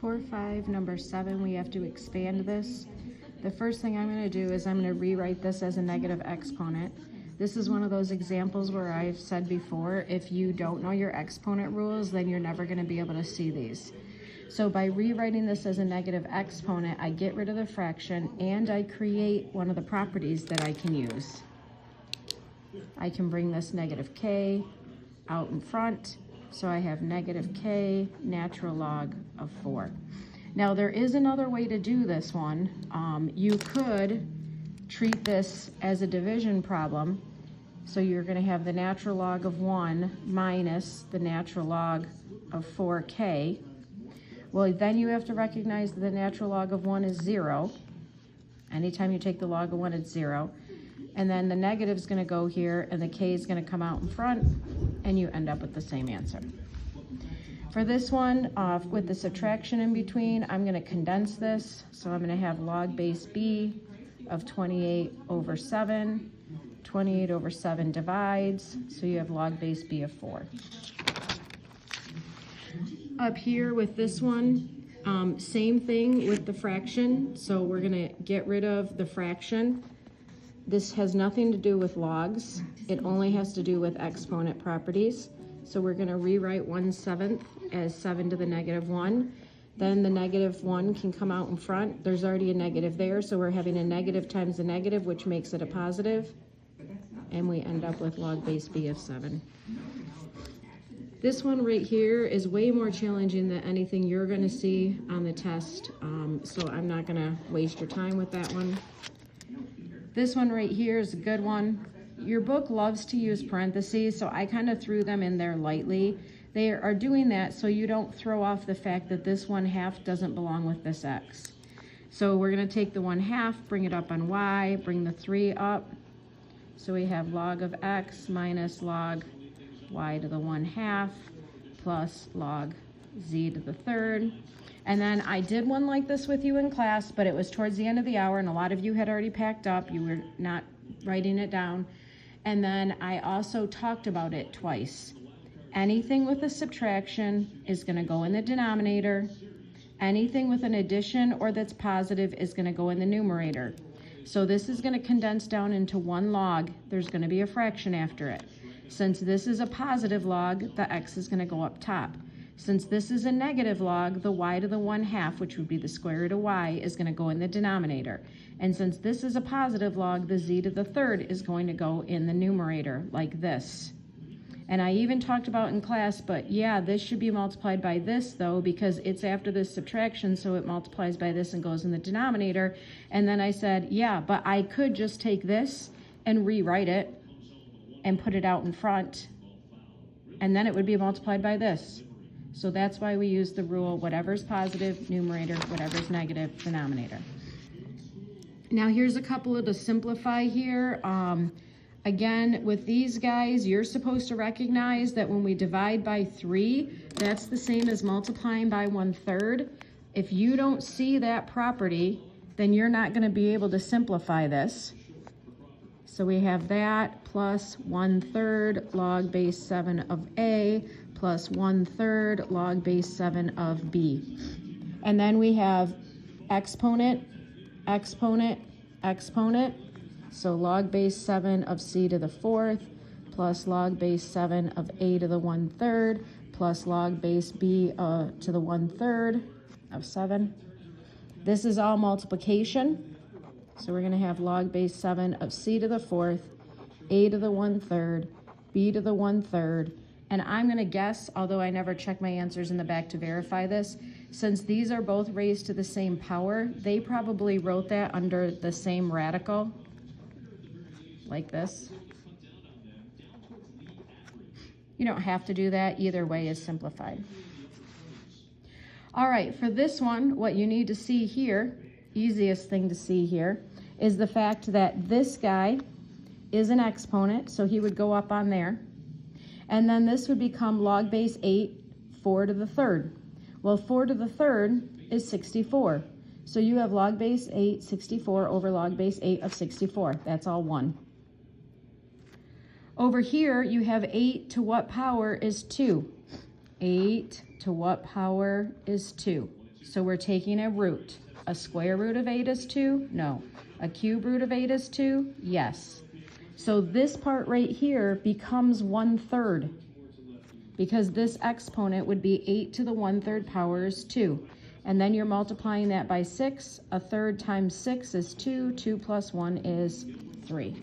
645, number 7, we have to expand this. The first thing I'm going to do is I'm going to rewrite this as a negative exponent. This is one of those examples where I've said before, if you don't know your exponent rules, then you're never going to be able to see these. So by rewriting this as a negative exponent, I get rid of the fraction and I create one of the properties that I can use. I can bring this negative k out in front. So I have negative k natural log of 4. Now there is another way to do this one. You could treat this as a division problem. So you're going to have the natural log of 1 minus the natural log of 4k. Well, then you have to recognize that the natural log of 1 is 0. Anytime you take the log of 1, it's 0. And then the negative is going to go here, and the k is going to come out in front, and you end up with the same answer. For this one, with the subtraction in between, I'm going to condense this. So I'm going to have log base b of 28 over 7. 28 over 7 divides, so you have log base b of 4. Up here with this one, same thing with the fraction. So we're going to get rid of the fraction. This has nothing to do with logs. It only has to do with exponent properties. So we're going to rewrite 1/7 as 7 to the negative 1. Then the negative 1 can come out in front. There's already a negative there, so we're having a negative times a negative, which makes it a positive. And we end up with log base b of 7. This one right here is way more challenging than anything you're going to see on the test, so I'm not going to waste your time with that one. This one right here is a good one. Your book loves to use parentheses, so I kind of threw them in there lightly. They are doing that so you don't throw off the fact that this 1/2 doesn't belong with this x. So we're going to take the 1/2, bring it up on y, bring the 3 up. So we have log of x minus log y to the 1/2 plus log z to the 3rd. And then I did one like this with you in class, but it was towards the end of the hour and a lot of you had already packed up. You were not writing it down. And then I also talked about it twice. Anything with a subtraction is going to go in the denominator. Anything with an addition or that's positive is going to go in the numerator. So this is going to condense down into one log. There's going to be a fraction after it. Since this is a positive log, the x is going to go up top. Since this is a negative log, the y to the 1/2, which would be the square root of y, is going to go in the denominator. And since this is a positive log, the z to the 3rd is going to go in the numerator, like this. And I even talked about in class, but yeah, this should be multiplied by this though, because it's after this subtraction, so it multiplies by this and goes in the denominator. And then I said, yeah, but I could just take this and rewrite it and put it out in front, and then it would be multiplied by this. So that's why we use the rule, whatever's positive, numerator, whatever's negative, denominator. Now here's a couple to simplify here. Again, with these guys, you're supposed to recognize that when we divide by 3, that's the same as multiplying by 1/3. If you don't see that property, then you're not going to be able to simplify this. So we have that plus 1/3 log base 7 of A plus 1/3 log base 7 of B. And then we have exponent, exponent, exponent. So log base 7 of c to the 4th plus log base 7 of a to the 1/3 plus log base b to the 1/3 of 7. This is all multiplication. So we're going to have log base 7 of c to the 4th, a to the 1/3, b to the 1/3. And I'm going to guess, although I never check my answers in the back to verify this, since these are both raised to the same power, they probably wrote that under the same radical, like this. You don't have to do that. Either way is simplified. All right, for this one, what you need to see here, easiest thing to see here, is the fact that this guy is an exponent, so he would go up on there. And then this would become log base 8, 4 to the 3rd. Well, 4 to the 3rd is 64. So you have log base 8, 64 over log base 8 of 64. That's all 1. Over here, you have 8 to what power is 2? 8 to what power is 2? So we're taking a root. A square root of 8 is 2? No. A cube root of 8 is 2? Yes. So this part right here becomes 1/3, because this exponent would be 8 to the 1/3 power is 2. And then you're multiplying that by 6. A third times 6 is 2. 2 plus 1 is 3.